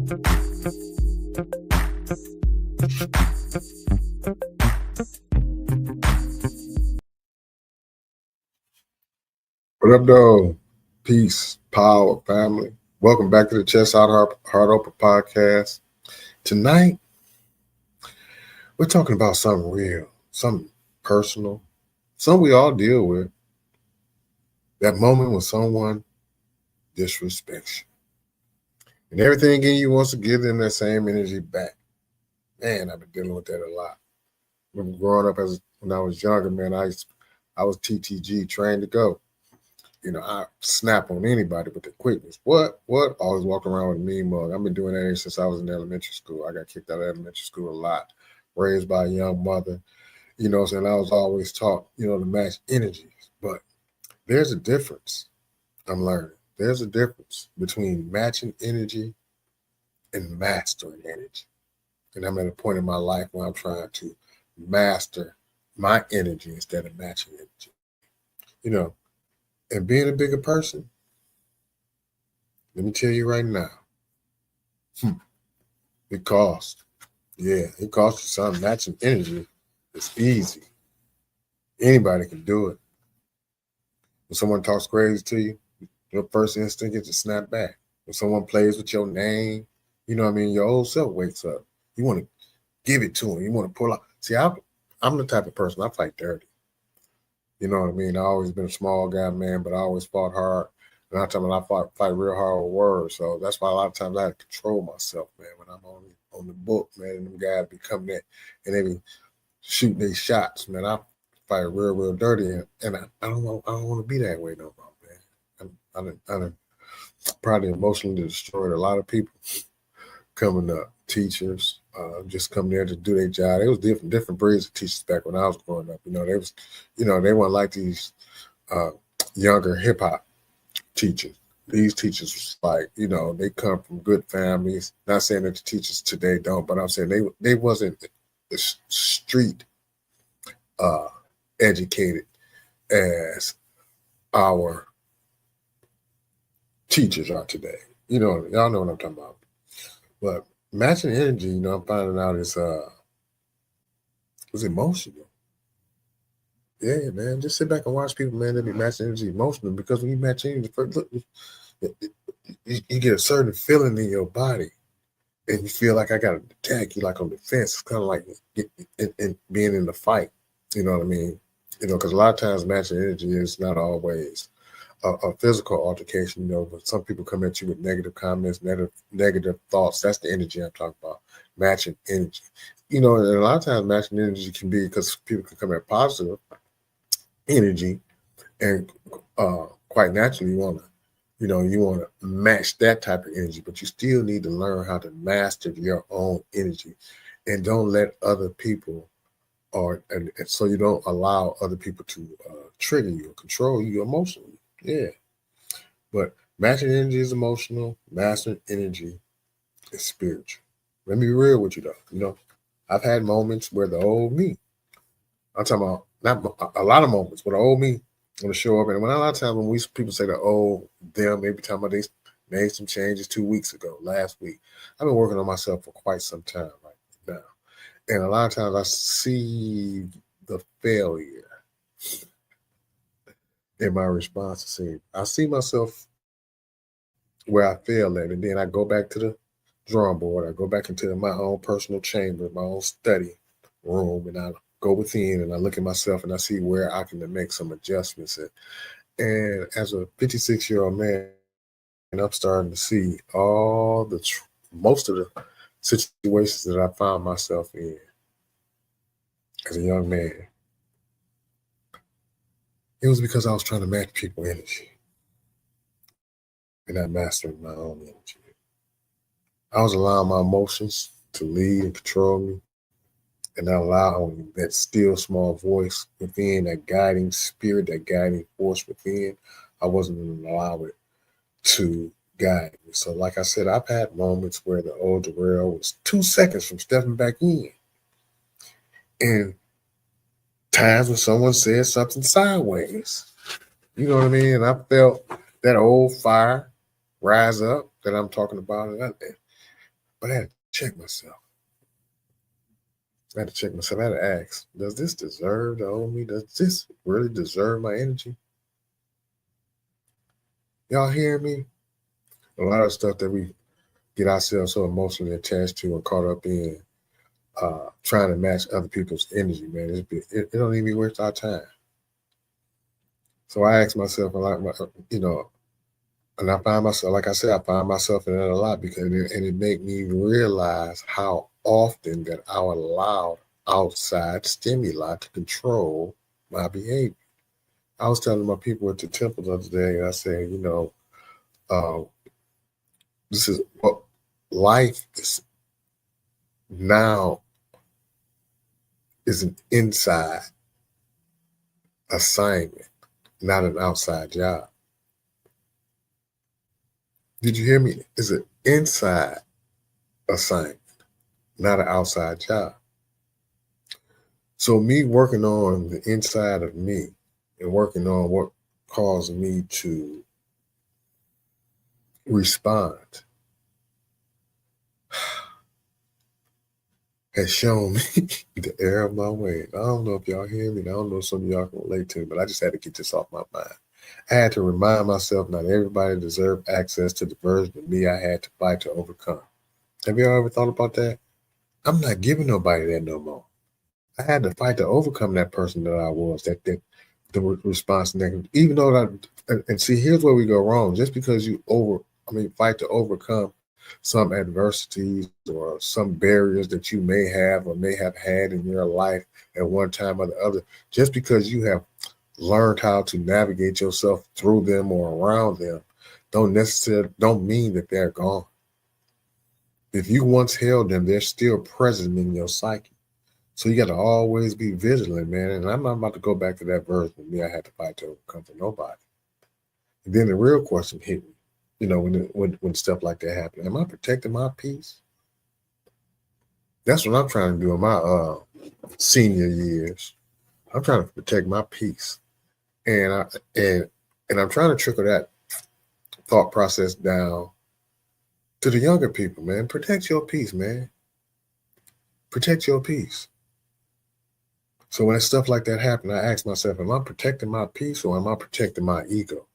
What up, though? Peace, power, family. Welcome back to the Chest Out Heart Open podcast. Tonight, we're talking about something real, something personal, something we all deal with. That moment when someone disrespects you. And everything in you wants to give them that same energy back. Man, I've been dealing with that a lot. When growing up when I was younger, man, I was TTG, trained to go. I snap on anybody with the quickness. What? Always walking around with a mean mug. I've been doing that since I was in elementary school. I got kicked out of elementary school a lot. Raised by a young mother. And I was always taught, to match energies. But there's a difference. I'm learning. There's a difference between matching energy and mastering energy. And I'm at a point in my life where I'm trying to master my energy instead of matching energy. And being a bigger person, let me tell you right now, it costs. Yeah, it costs you something. Matching energy is easy. Anybody can do it. When someone talks crazy to you, your first instinct is to snap back. When someone plays with your name, your old self wakes up. You want to give it to them. You want to pull out. See, I'm the type of person, I fight dirty. You know what I mean? I always been a small guy, man, but I always fought hard. And I fight real hard with words. So that's why a lot of times I have to control myself, man, when I'm on the book, man, and them guys be coming in and they be shooting their shots, man. I fight real dirty, and I don't want to be that way no more, man. I done probably emotionally destroyed a lot of people coming up. Teachers, just come there to do their job. It was different breeds of teachers back when I was growing up. They weren't like these younger hip hop teachers. These teachers was like, they come from good families. Not saying that the teachers today don't, but I'm saying they wasn't street educated as our teachers are today. Y'all know what I'm talking about. But matching energy, I'm finding out is emotional. Yeah, man. Just sit back and watch people, man. They be matching energy emotional because when you match energy, look, you get a certain feeling in your body, and you feel like I got to attack you, like on defense. It's kind of like being in the fight. You know what I mean? Because a lot of times matching energy is not always a physical altercation, but some people come at you with negative comments, negative thoughts. That's the energy I'm talking about, matching energy. And a lot of times matching energy can be because people can come at positive energy, and quite naturally you want to match that type of energy, but you still need to learn how to master your own energy, and don't let other people and so you don't allow other people to trigger you or control you emotionally. Yeah. But matching energy is emotional, mastering energy is spiritual. Let me be real with you though. I've had moments where the old me, I'm talking about not a lot of moments, but the old me going to show up. And when a lot of times when people say the old them, they be talking about they made some changes 2 weeks ago, last week. I've been working on myself for quite some time right now. And a lot of times I see the failure in my response. I see myself where I fail at, and then I go back to the drawing board. I go back into my own personal chamber, my own study room, and I go within and I look at myself and I see where I can make some adjustments. And as a 56-year-old man, I'm starting to see most of the situations that I found myself in as a young man. It was because I was trying to match people's energy and not mastering my own energy. I was allowing my emotions to lead and control me, and not allowing that still small voice within, that guiding spirit, that guiding force within. I wasn't going to allow it to guide me. So like I said, I've had moments where the old Darrell was 2 seconds from stepping back in. And times when someone said something sideways. You know what I mean? And I felt that old fire rise up that I'm talking about. But I had to check myself. I had to check myself. I had to ask, does this deserve to owe me? Does this really deserve my energy? Y'all hear me? A lot of stuff that we get ourselves so emotionally attached to and caught up in, trying to match other people's energy, man. It don't even waste our time. So I ask myself a lot, and I find myself, like I said, I find myself in that a lot because it made me realize how often that I allowed outside stimuli to control my behavior. I was telling my people at the temple the other day, and I said, uh, this is what life is now is an inside assignment, not an outside job. Did you hear me? It's an inside assignment, not an outside job. So me working on the inside of me and working on what caused me to respond has shown me the error of my way. I don't know if y'all hear me. I don't know if some of y'all can relate to it, but I just had to get this off my mind. I had to remind myself not everybody deserved access to the version of me I had to fight to overcome. Have y'all ever thought about that? I'm not giving nobody that no more. I had to fight to overcome that person that I was, that the response negative. Even though and see, here's where we go wrong. Just because you fight to overcome some adversities or some barriers that you may have or may have had in your life at one time or the other, just because you have learned how to navigate yourself through them or around them, don't mean that they're gone. If you once held them, they're still present in your psyche. So you got to always be vigilant, man. And I'm not about to go back to that version of me I had to fight to overcome for nobody. And then the real question hit me, when stuff like that happened. Am I protecting my peace? That's what I'm trying to do in my senior years. I'm trying to protect my peace. And I'm trying to trickle that thought process down to the younger people, man. Protect your peace, man. Protect your peace. So when stuff like that happened, I asked myself, am I protecting my peace or am I protecting my ego?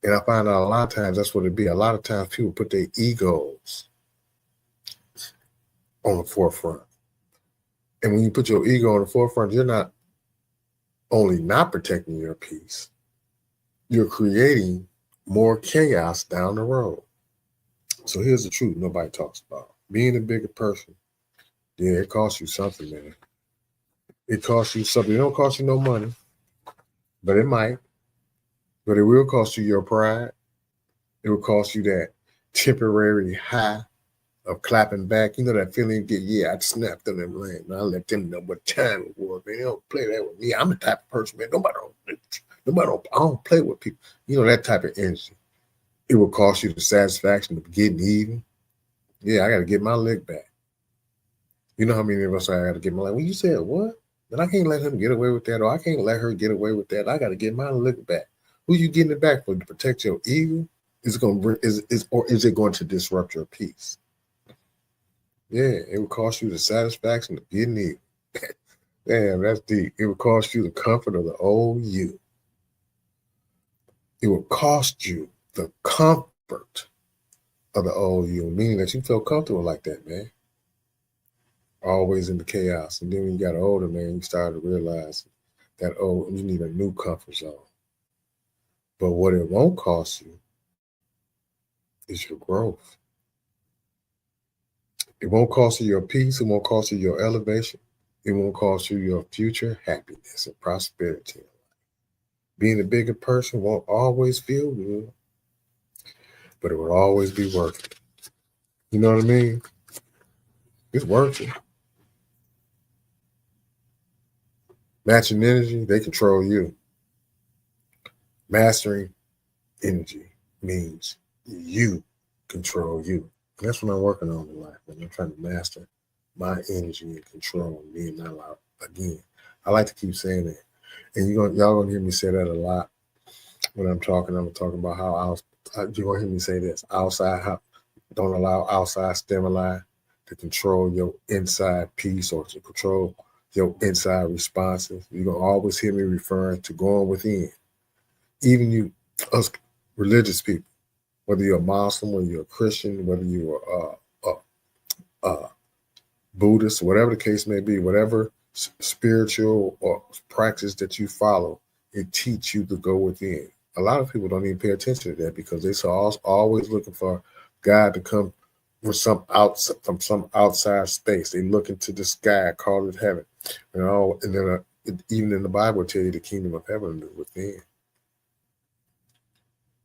And I find out a lot of times that's what it be. A lot of times people put their egos on the forefront. And when you put your ego on the forefront, you're not only not protecting your peace, you're creating more chaos down the road. So here's the truth nobody talks about. Being a bigger person, yeah, it costs you something, man. It costs you something. It don't cost you no money, but it might. But it will cost you your pride. It will cost you that temporary high of clapping back. You know that feeling you get, yeah, I snapped on them land. I let them know what time it was, man. They don't play that with me. I'm the type of person, man. I don't play with people. You know, that type of energy. It will cost you the satisfaction of getting even. Yeah, I got to get my lick back. You know how many of us I got to get my lick? Well, you said what? Then I can't let him get away with that, or I can't let her get away with that. I got to get my lick back. Who you getting it back for? To protect your ego? Is it going to disrupt your peace? Yeah, it would cost you the satisfaction of getting even. Damn, that's deep. It would cost you the comfort of the old you. It would cost you the comfort of the old you, meaning that you feel comfortable like that, man. Always in the chaos. And then when you got older, man, you started to realize that, you need a new comfort zone. But what it won't cost you is your growth. It won't cost you your peace. It won't cost you your elevation. It won't cost you your future happiness and prosperity. Being a bigger person won't always feel good, but it will always be worth it. You know what I mean? It's worth it. Matching energy, they control you. Mastering energy means you control you. And that's what I'm working on in life, man. I'm trying to master my energy and control me and not allow again. I like to keep saying that. And y'all gonna hear me say that a lot when I'm talking. I'm talking about how you're gonna hear me say this outside Don't allow outside stimuli to control your inside peace or to control your inside responses. You're going to always hear me referring to going within. Even you, us religious people, whether you're a Muslim, whether you're a Christian, whether you're a Buddhist, whatever the case may be, whatever spiritual or practice that you follow, it teaches you to go within. A lot of people don't even pay attention to that because they're always looking for God to come from some outside space. They look into the sky, call it heaven, and then even in the Bible, tell you the kingdom of heaven is within.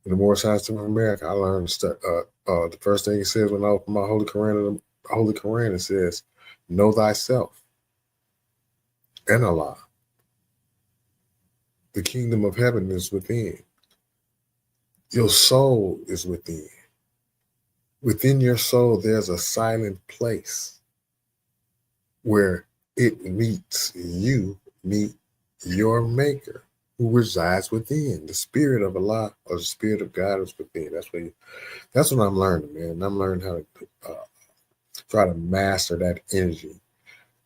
In the Moorish System of America, I learned the first thing it says when I open my Holy Quran, it says, "Know thyself and Allah. The kingdom of heaven is within. Your soul is within. Within your soul, there's a silent place where it meets your maker who resides within. The spirit of Allah or the spirit of God is within. That's what I'm learning, man. I'm learning how to try to master that energy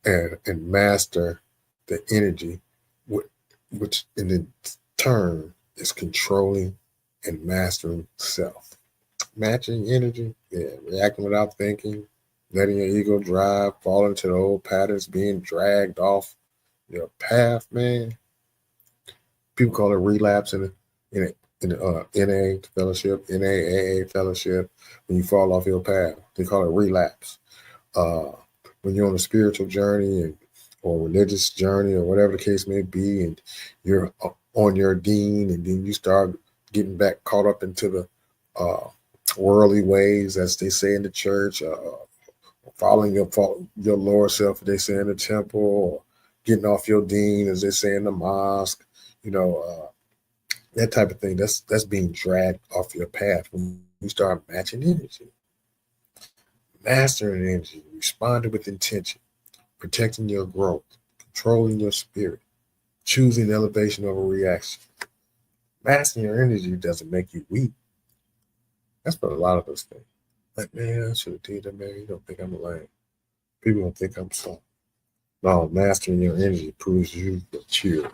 and master the energy, which in turn is controlling and mastering self. Matching energy, reacting without thinking, letting your ego drive, falling into the old patterns, being dragged off your path, man. People call it relapse in NA fellowship, NAAA fellowship. When you fall off your path, they call it relapse. When you're on a spiritual journey or religious journey or whatever the case may be, and you're on your deen, and then you start getting back caught up into the worldly ways, as they say in the church, following your lower self, they say in the temple, or getting off your deen, as they say in the mosque, that type of thing. That's being dragged off your path when you start matching energy, mastering energy, responding with intention, protecting your growth, controlling your spirit, choosing elevation over reaction. Mastering your energy doesn't make you weak. That's what a lot of us think. Like, man, I should have did that, man. You don't think I'm lame. People don't think I'm soft. No, mastering your energy proves you matured.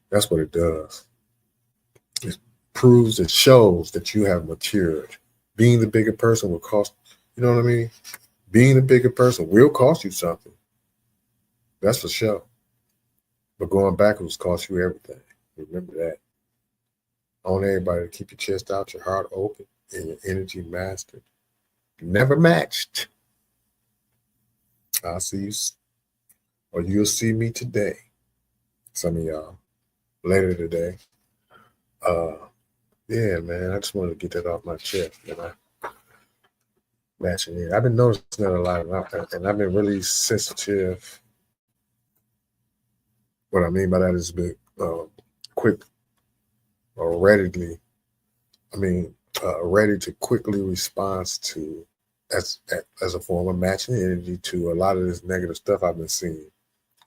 That's what it does. It shows that you have matured. Being the bigger person will cost, you know what I mean? Being the bigger person will cost you something. That's for sure. But going backwards costs you everything. Remember that. I want everybody to keep your chest out, your heart open, and your energy mastered. Never matched. I'll see you, or you'll see me today. Some of y'all later today. Yeah, man. I just wanted to get that off my chest. Matching it. I've been noticing that a lot, and I've been really sensitive. What I mean by that is being quick or ready to quickly respond to as a form of matching energy to a lot of this negative stuff I've been seeing.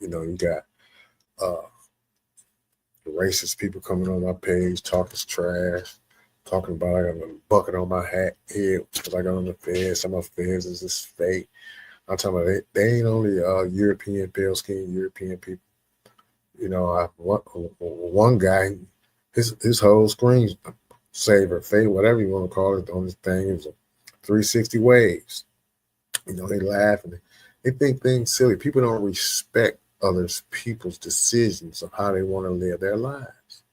You got the racist people coming on my page talking trash, talking about I got a bucket on my head because I got on the feds. Some of the feds is just fake. I'm talking about they ain't only European, pale skin European people. One guy, his whole screen saver, fade, whatever you want to call it, on this thing is a 360 waves. They laugh and they think things silly. People don't respect people's decisions of how they want to live their lives.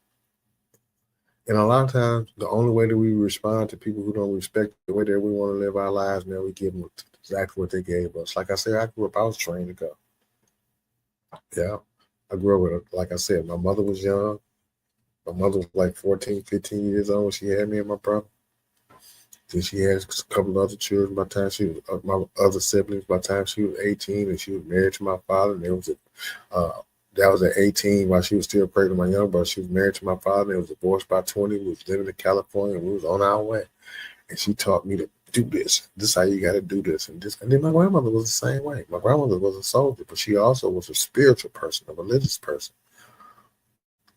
And a lot of times, the only way that we respond to people who don't respect the way that we want to live our lives, now we give them exactly what they gave us. Like I said, I grew up, I was trained to go. Yeah. I grew up with, like I said, my mother was young. My mother was like 14, 15 years old when she had me and my brother. Then she had a couple of other children by the time she was, my other siblings, by the time she was 18, and she was married to my father. And that was at 18 while she was still pregnant with my young brother. She was married to my father. And was divorced by 20. We was living in California, and we was on our way. And she taught me to do this. This is how you got to do this and this. And then my grandmother was the same way. My grandmother was a soldier, but she also was a spiritual person, a religious person.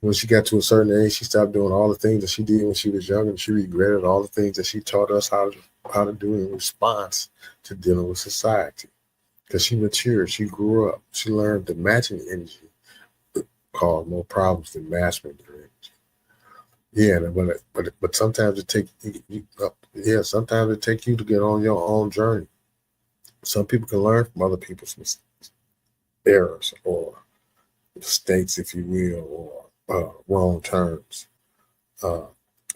When she got to a certain age, she stopped doing all the things that she did when she was young, and she regretted all the things that she taught us how to do in response to dealing with society. Because she matured, she grew up, she learned the matching energy caused more problems than mastering their energy. Yeah, but sometimes it takes sometimes it takes you to get on your own journey. Some people can learn from other people's errors or mistakes, if you will, or wrong turns. But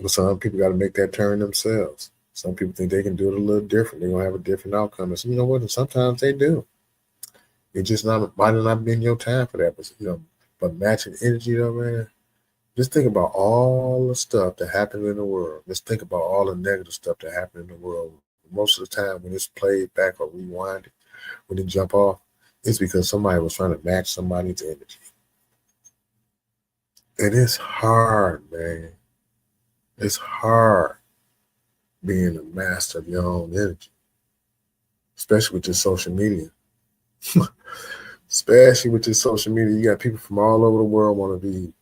some people got to make that turn themselves. Some people think they can do it a little different. They're gonna have a different outcome. And so, you know what? And sometimes they do. It just might have not been your time for that. But matching energy though, man. Just think about all the stuff that happened in the world. Just think about all the negative stuff that happened in the world. Most of the time when it's played back or rewinded, when it jump off, it's because somebody was trying to match somebody's energy. And it's hard, man. It's hard being a master of your own energy, especially with your social media. Especially with your social media, you got people from all over the world want to be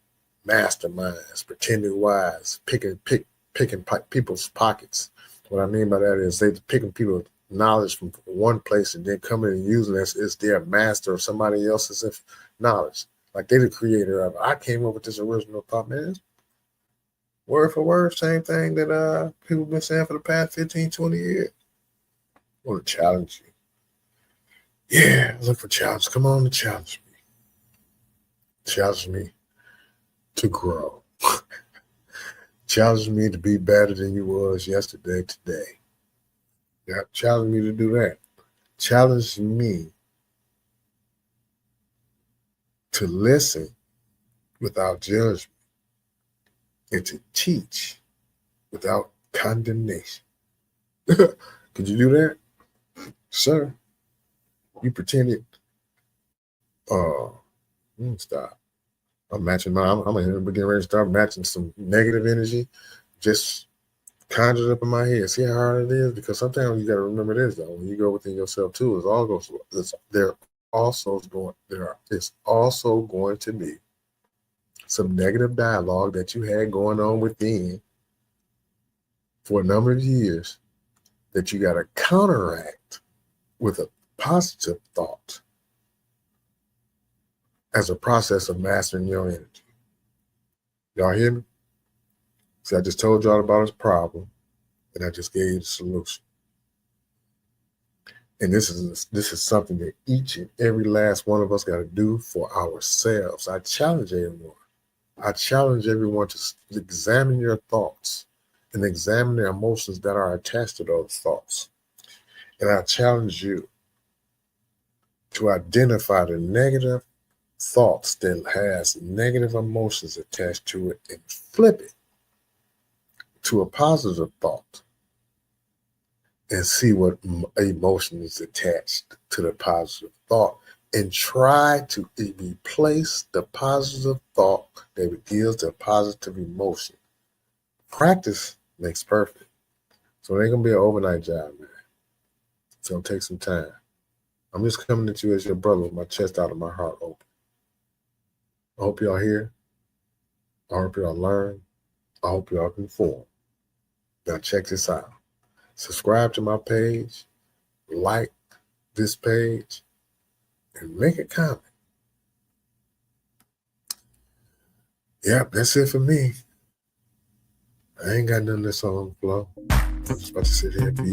masterminds, pretending wise, picking people's pockets. What I mean by that is they picking people's knowledge from one place and then coming and using it as their master of somebody else's knowledge. Like they're the creator of it. I came up with this original thought, man. Word for word, same thing that people have been saying for the past 15, 20 years. I want to challenge you. Yeah, look for challenge. Come on and challenge me. Challenge me to grow. Challenge me to be better than you was yesterday, today. Yeah, challenge me to do that. Challenge me to listen without judgment and to teach without condemnation. Could you do that? Sir, you pretended. Stop. I'm matching I'm getting ready to start matching some negative energy. Just conjured up in my head. See how hard it is? Because sometimes you got to remember this though. When you go within yourself too, there's also going to be some negative dialogue that you had going on within for a number of years that you got to counteract with a positive thought as a process of mastering your energy. Y'all hear me? See, I just told y'all about his problem, and I just gave you the solution. And this is something that each and every last one of us got to do for ourselves. I challenge everyone. I challenge everyone to examine your thoughts and examine the emotions that are attached to those thoughts. And I challenge you to identify the negative thoughts that has negative emotions attached to it and flip it to a positive thought and see what emotion is attached to the positive thought and try to replace the positive thought that gives the positive emotion. Practice makes perfect. So it ain't gonna be an overnight job, man. It's gonna take some time. I'm just coming at you as your brother with my chest out and my heart open. I hope y'all hear. I hope y'all learn. I hope y'all conform. Now check this out. Subscribe to my page, like this page, and make a comment. Yep, that's it for me. I ain't got nothing that's on the floor. I'm just about to sit here and be